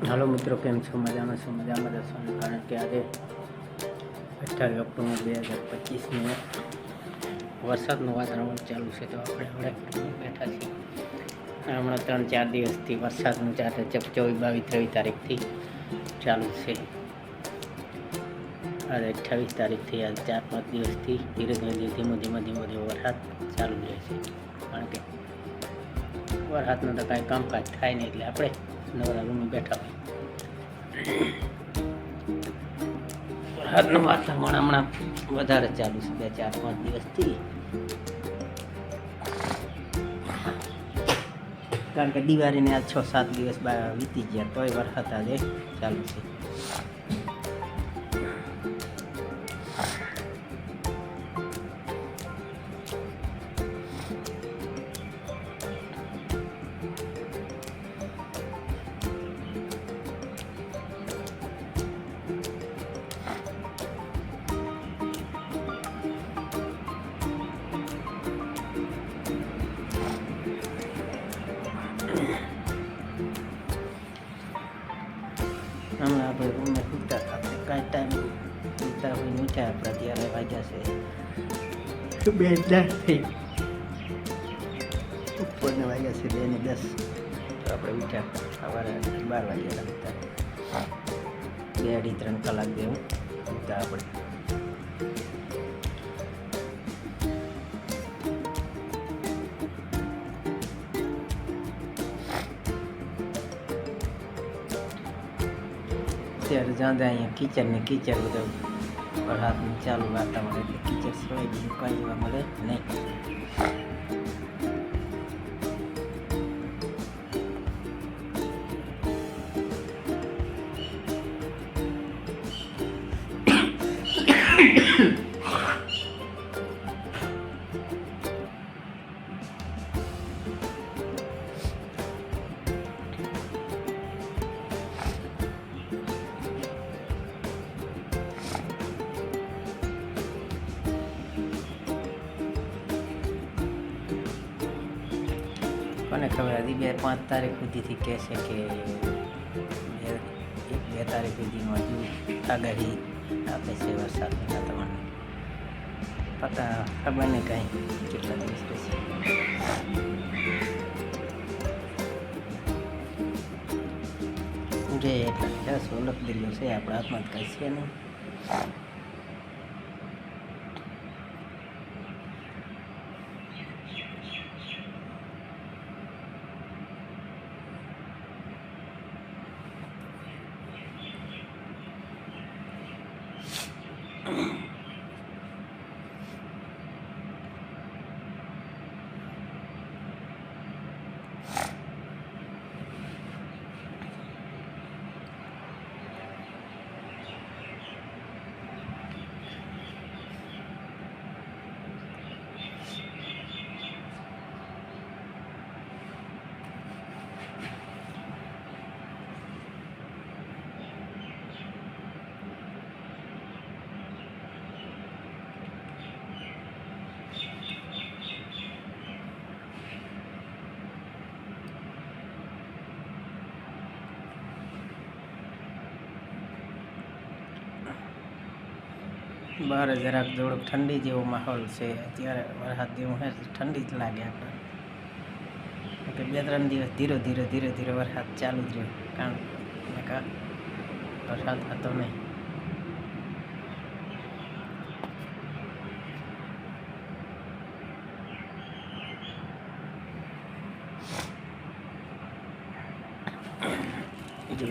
હાલો મિત્રો, કેમ છો? મજામાં છો? મજામાં જશો ને? કારણ કે આજે 28 ઓક્ટોબર 2025 વરસાદનું વાતાવરણ ચાલુ છે. તો આપણે હવે બેઠા છીએ. હમણાં 3-4 દિવસથી વરસાદનું 24-22-23 તારીખથી ચાલુ છે. આજે 28 તારીખથી આજે 4-5 દિવસથી ધીરે ધીરે ધીમો વરસાદ ચાલુ રહે છે. કારણ કે વરસાદનું તો કાંઈ કામકાજ થાય નહીં, એટલે આપણે નવરા રૂમમાં બેઠા હોય. વરસાદનું વાતાવરણ હમણાં વધારે ચાલુ છે 2-4-5 દિવસથી. કારણ કે દિવાળીને આજ 6-7 દિવસ વીતી ગયા, તોય વરસાદ આજે ચાલુ છે. હમણાં આપણે રૂમે સૂતા આપણે કાંઈ ટાઈમ સૂતા હોય મીઠા આપણા ત્યારે વાગ્યા છે 2:10 ઉપરના વાગ્યા છે 2:10. તો આપણે ઉઠ્યા સવારે 12 વાગ્યા હતા. 2-3 કલાક જેવું સૂતા આપણે. અત્યારે જ્યાં અહીંયા કીચડ બધું વરસાદનું ચાલુ વાતાવરણ, એટલે કીચડ સિવાય બીજું કંઈ જોવા મળે નહીં. કોને ખબર, હજી 2-5 તારીખ સુધીથી કહેશે કે 1-2 તારીખ સુધીમાં હજુ આગાહી આપે છે વરસાદની વાતાવરણ. પતા ખબર નહીં કાંઈ કેટલા દિવસ રહેશે. રે એટલે સોલક દિલ્હી છે, આપણા હાથમાં જ કાંઈ છે નહીં. બહાર જરાક થોડોક ઠંડી જેવો માહોલ છે. અત્યારે વરસાદ જેવું છે, ઠંડી જ લાગે આપણે. કે 2-3 દિવસ ધીરે વરસાદ ચાલુ જ રહ્યો. કારણ કે વરસાદ હતો નહીં. જો